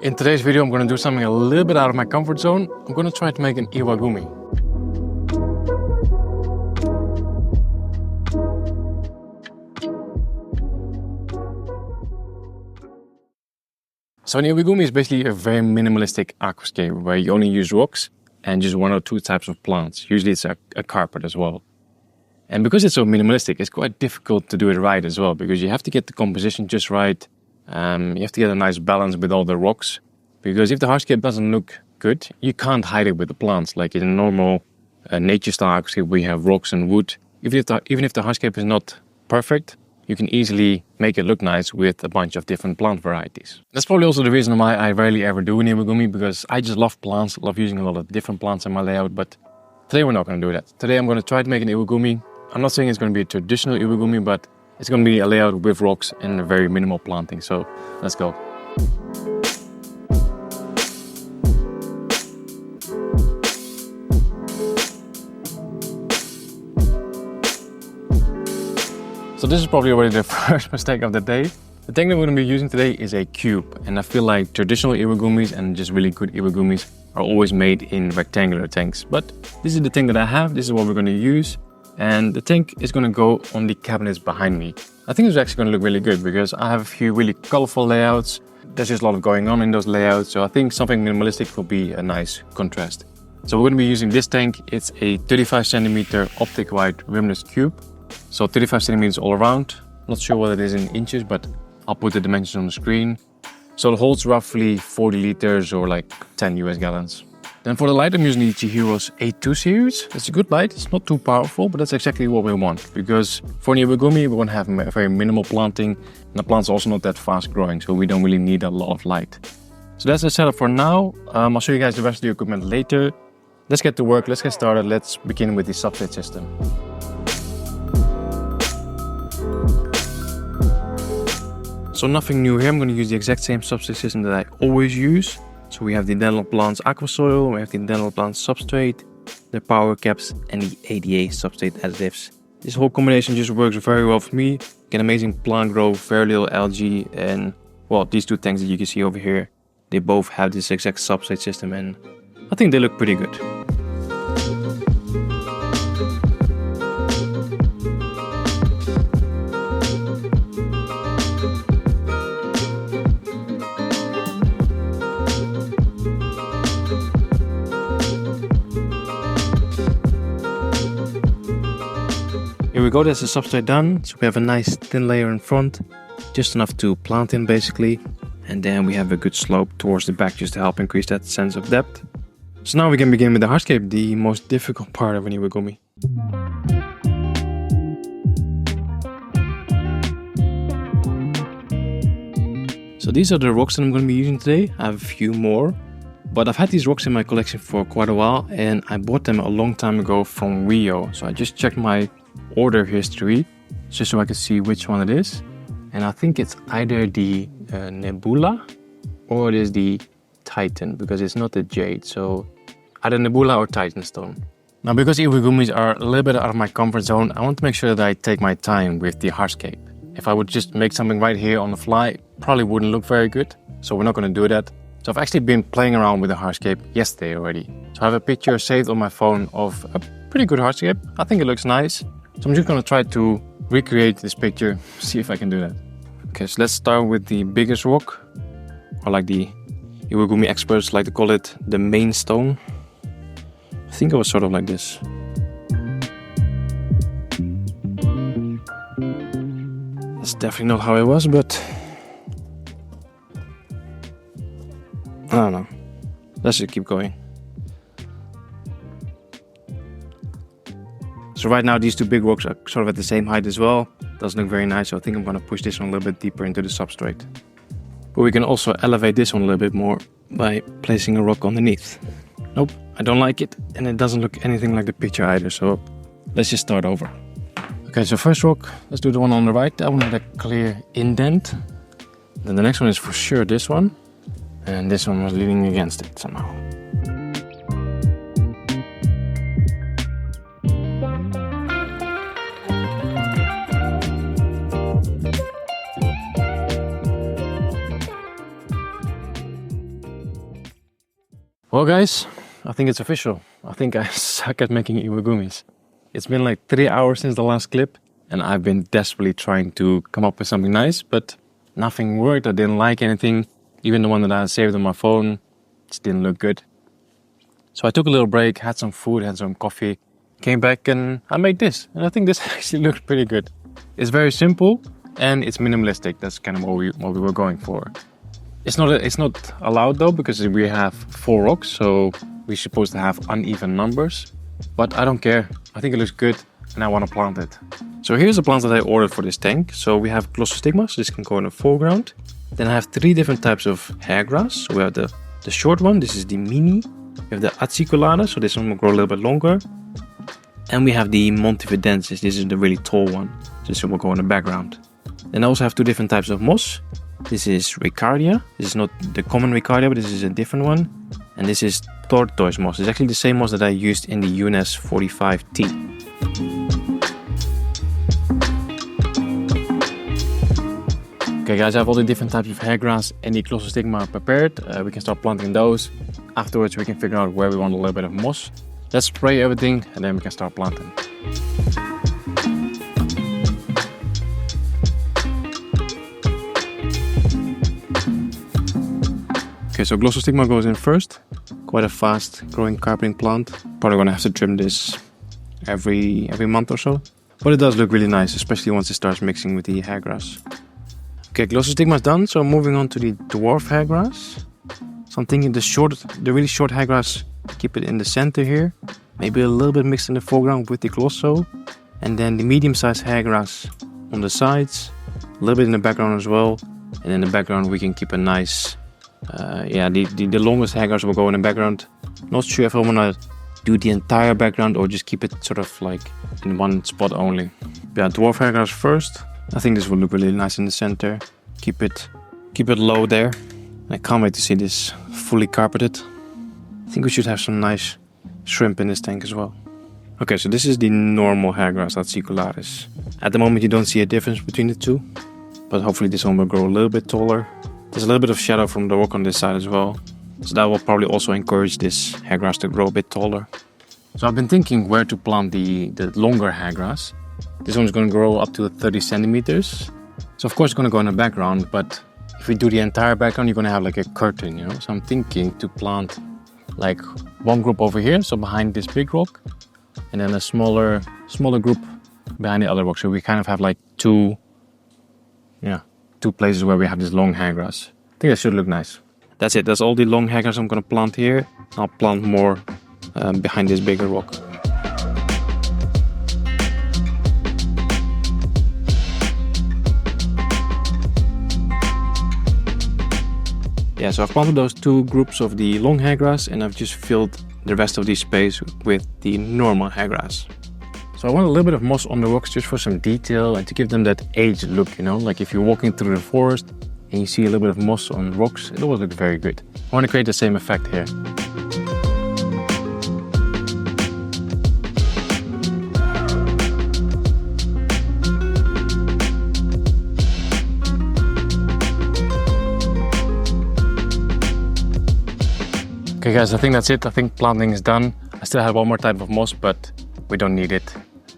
In today's video, I'm going to do something a little bit out of my comfort zone. I'm going to try to make an iwagumi. So an iwagumi is basically a very minimalistic aquascape where you only use rocks and just one or two types of plants. Usually it's a carpet as well. And because it's so minimalistic, it's quite difficult to do it right as well, because you have to get the composition just right. You have to get a nice balance with all the rocks, because if the hardscape doesn't look good, you can't hide it with the plants. Like in a normal nature style aquascape, we have rocks and wood. Even if the hardscape is not perfect, you can easily make it look nice with a bunch of different plant varieties. That's probably also the reason why I rarely ever do an iwagumi, because I just love plants, love using a lot of different plants in my layout. But today we're not going to do that. Today I'm going to try to make an iwagumi. I'm not saying it's going to be a traditional iwagumi, but it's going to be a layout with rocks and a very minimal planting. So let's go. So this is probably already the first mistake of the day. The tank that we're going to be using today is a cube, and I feel like traditional iwagumis and just really good iwagumis are always made in rectangular tanks. But this is the tank that I have, this is what we're going to use, and the tank is going to go on the cabinets behind me. I think it's actually going to look really good because I have a few really colorful layouts. There's just a lot going on in those layouts, so I think something minimalistic will be a nice contrast. So we're going to be using this tank. It's a 35 centimeter optic white rimless cube. So 35 centimeters all around. Not sure what it is in inches, but I'll put the dimensions on the screen. So it holds roughly 40 liters or like 10 US gallons. Then for the light, I'm using the CHIHIROS A2 series. It's a good light, it's not too powerful, but that's exactly what we want. Because for an iwagumi, we want to have a very minimal planting. And the plant's also not that fast growing, so we don't really need a lot of light. So that's the setup for now. I'll show you guys the rest of the equipment later. Let's get to work, let's get started. Let's begin with the substrate system. So nothing new here, I'm going to use the exact same substrate system that I always use. So we have the Inhabitants Aquasoil, we have the Inhabitants Substrate, the power caps and the ADA substrate additives. This whole combination just works very well for me. Get amazing plant growth, very little algae, and well, these two tanks that you can see over here, they both have this exact substrate system and I think they look pretty good. Here we go, there's the substrate done. So we have a nice thin layer in front, just enough to plant in basically. And then we have a good slope towards the back just to help increase that sense of depth. So now we can begin with the hardscape, the most difficult part of an iwagumi. So these are the rocks that I'm going to be using today. I have a few more, but I've had these rocks in my collection for quite a while and I bought them a long time ago from Rio. So I just checked my order history just so I can see which one it is, and I think it's either the Nebula or it is the Titan, because it's not the jade, so either Nebula or Titan stone. Now because iwagumis are a little bit out of my comfort zone, I want to make sure that I take my time with the hardscape. If I would just make something right here on the fly, probably wouldn't look very good, so we're not going to do that. So I've actually been playing around with the hardscape yesterday already. So I have a picture saved on my phone of a pretty good hardscape. I think it looks nice. So I'm just going to try to recreate this picture, see if I can do that. Okay, so let's start with the biggest rock, or like the iwagumi experts like to call it, the main stone. I think it was sort of like this. That's definitely not how it was, but I don't know. Let's just keep going. So right now these two big rocks are sort of at the same height as well. Doesn't look very nice, so I think I'm going to push this one a little bit deeper into the substrate. But we can also elevate this one a little bit more by placing a rock underneath. Nope, I don't like it, and it doesn't look anything like the picture either, so let's just start over. Okay, so first rock, let's do the one on the right. That one had a clear indent. Then the next one is for sure this one, and this one was leaning against it somehow. Well guys, I think it's official. I think I suck at making iwagumis. It's been like 3 hours since the last clip and I've been desperately trying to come up with something nice, but nothing worked. I didn't like anything. Even the one that I saved on my phone just didn't look good. So I took a little break, had some food, had some coffee, came back and I made this. And I think this actually looks pretty good. It's very simple and it's minimalistic. That's kind of what we were going for. It's not allowed though, because we have 4 rocks, so we're supposed to have uneven numbers. But I don't care. I think it looks good and I want to plant it. So here's the plants that I ordered for this tank. So we have Glossostigma, so this can go in the foreground. Then I have 3 different types of hairgrass. So we have the short one, this is the mini. We have the Acicularis, so this one will grow a little bit longer. And we have the Montividensis, this is the really tall one. So this one will go in the background. Then I also have 2 different types of moss. This is Ricardia. This is not the common Ricardia, but this is a different one. And this is tortoise moss. It's actually the same moss that I used in the UNS 45T. Okay guys, I have all the different types of hairgrass and the Glossostigma prepared. We can start planting those. Afterwards we can figure out where we want a little bit of moss. Let's spray everything and then we can start planting. Okay, so Glossostigma goes in first. Quite a fast growing carpeting plant. Probably gonna have to trim this every month or so. But it does look really nice, especially once it starts mixing with the hairgrass. Okay, Glossostigma is done, so moving on to the dwarf hairgrass. So I'm thinking the really short hairgrass, keep it in the center here. Maybe a little bit mixed in the foreground with the Glosso. And then the medium-sized hairgrass on the sides. A little bit in the background as well. And in the background we can keep a nice... the longest hairgrass will go in the background. Not sure if I want to do the entire background or just keep it sort of like in one spot only. Yeah, dwarf hairgrass first. I think this will look really nice in the center. Keep it low there. I can't wait to see this fully carpeted. I think we should have some nice shrimp in this tank as well. Okay, so this is the normal hairgrass, Acicularis. At the moment you don't see a difference between the two, but hopefully this one will grow a little bit taller. There's a little bit of shadow from the rock on this side as well. So that will probably also encourage this hairgrass to grow a bit taller. So I've been thinking where to plant the longer hairgrass. This one's going to grow up to 30 centimeters. So of course it's going to go in the background, but if we do the entire background, you're going to have like a curtain, you know. So I'm thinking to plant like one group over here, so behind this big rock, and then a smaller group behind the other rock. So we kind of have like two places where we have this long hairgrass. I think that should look nice. That's it. That's all the long hairgrass I'm going to plant here. I'll plant more behind this bigger rock. Yeah, so I've planted those 2 groups of the long hairgrass and I've just filled the rest of the space with the normal hairgrass. So I want a little bit of moss on the rocks just for some detail and to give them that aged look, you know, like if you're walking through the forest and you see a little bit of moss on rocks, it always looks very good. I want to create the same effect here. Okay guys, I think that's it. I think planting is done. I still have one more type of moss, but we don't need it.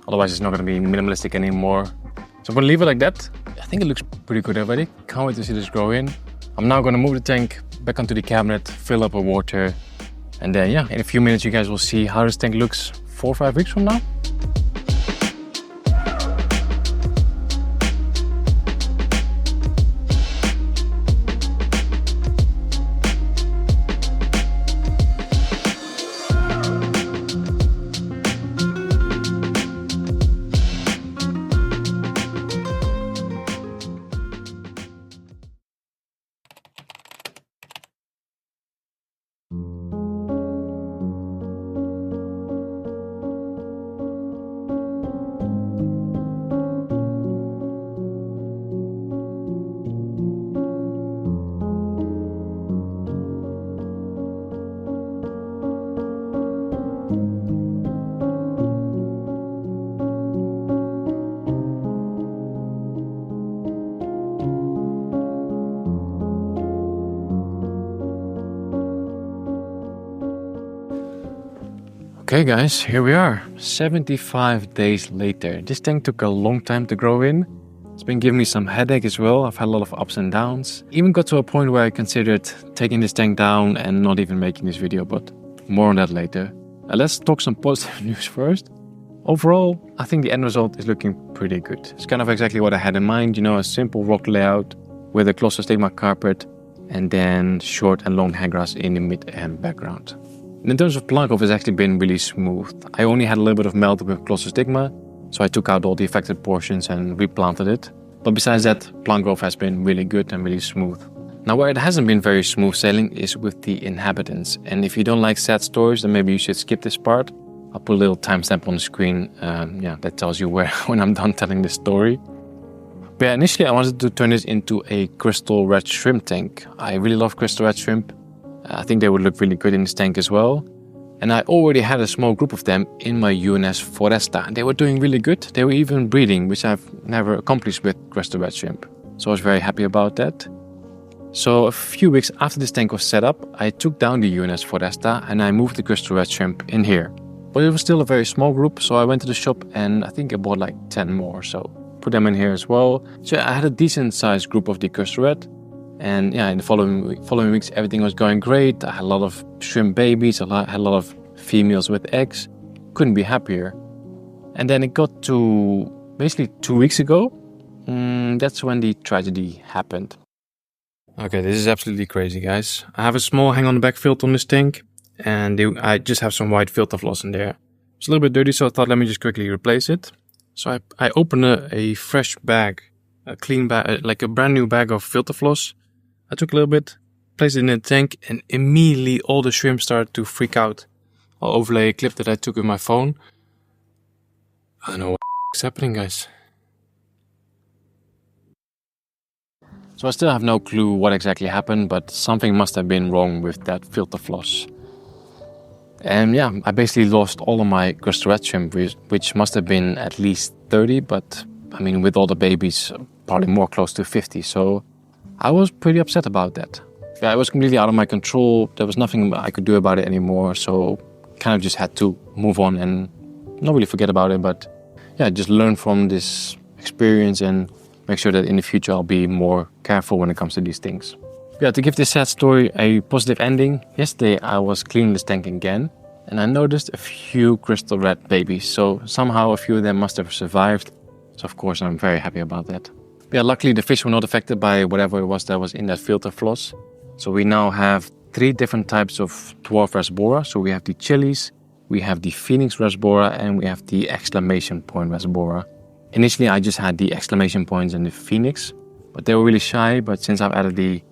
Otherwise it's not going to be minimalistic anymore. So I'm going to leave it like that. I think it looks pretty good already. Can't wait to see this grow in. I'm now going to move the tank back onto the cabinet, fill up with water. And then in a few minutes you guys will see how this tank looks 4 or 5 weeks from now. Okay guys, here we are, 75 days later. This tank took a long time to grow in. It's been giving me some headache as well. I've had a lot of ups and downs. Even got to a point where I considered taking this tank down and not even making this video, but more on that later. Let's talk some positive news first. Overall, I think the end result is looking pretty good. It's kind of exactly what I had in mind, you know, a simple rock layout with a Aquascape carpet and then short and long hang grass in the mid and background. And in terms of plant growth, it's actually been really smooth. I only had a little bit of melt with Aquascape, so I took out all the affected portions and replanted it. But besides that, plant growth has been really good and really smooth. Now where it hasn't been very smooth sailing is with the Inhabitants. And if you don't like sad stories, then maybe you should skip this part. I'll put a little timestamp on the screen, that tells you where when I'm done telling this story. But yeah, initially I wanted to turn this into a crystal red shrimp tank. I really love crystal red shrimp. I think they would look really good in this tank as well. And I already had a small group of them in my UNS Foresta. And they were doing really good. They were even breeding, which I've never accomplished with crystal red shrimp. So I was very happy about that. So a few weeks after this tank was set up, I took down the UNS Foresta and I moved the crystal red shrimp in here. But it was still a very small group, so I went to the shop and I think I bought like 10 more. So put them in here as well. So I had a decent sized group of the crystal red. And yeah, in the following weeks, everything was going great. I had a lot of shrimp babies, had a lot of females with eggs. Couldn't be happier. And then it got to basically 2 weeks ago. That's when the tragedy happened. Okay, this is absolutely crazy, guys. I have a small hang on the back filter on this tank. And I just have some white filter floss in there. It's a little bit dirty, so I thought let me just quickly replace it. So I opened a fresh bag, a clean bag, like a brand new bag of filter floss. I took a little bit, placed it in the tank, and immediately all the shrimp started to freak out. I'll overlay a clip that I took with my phone. I don't know what's happening, guys. So I still have no clue what exactly happened, but something must have been wrong with that filter floss. And yeah, I basically lost all of my crystal red shrimp, which must have been at least 30, but I mean, with all the babies, probably more close to 50. So I was pretty upset about that. Yeah, it was completely out of my control. There was nothing I could do about it anymore. So kind of just had to move on and not really forget about it, but yeah, just learn from this experience and make sure that in the future I'll be more careful when it comes to these things. Yeah, to give this sad story a positive ending, yesterday I was cleaning this tank again and I noticed a few crystal red babies. So somehow a few of them must have survived. So of course I'm very happy about that. Yeah, luckily the fish were not affected by whatever it was that was in that filter floss. So we now have 3 different types of dwarf rasbora. So we have the chilies, we have the phoenix rasbora, and we have the exclamation point rasbora. Initially I just had the exclamation points and the phoenix, but they were really shy. But since I've added the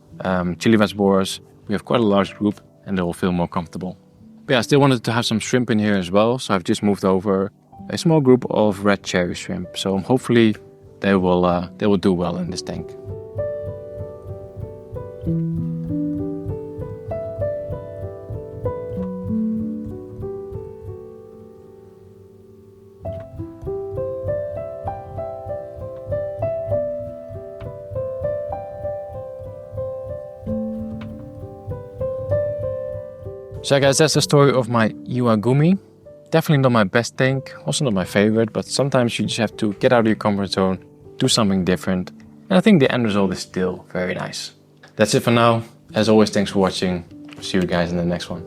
chili rasboras, we have quite a large group and they will feel more comfortable. But yeah, I still wanted to have some shrimp in here as well. So I've just moved over a small group of red cherry shrimp. So hopefully they will do well in this tank. So guys, that's the story of my iwagumi. Definitely not my best tank, also not my favorite, but sometimes you just have to get out of your comfort zone, do something different. And I think the end result is still very nice. That's it for now. As always, thanks for watching. See you guys in the next one.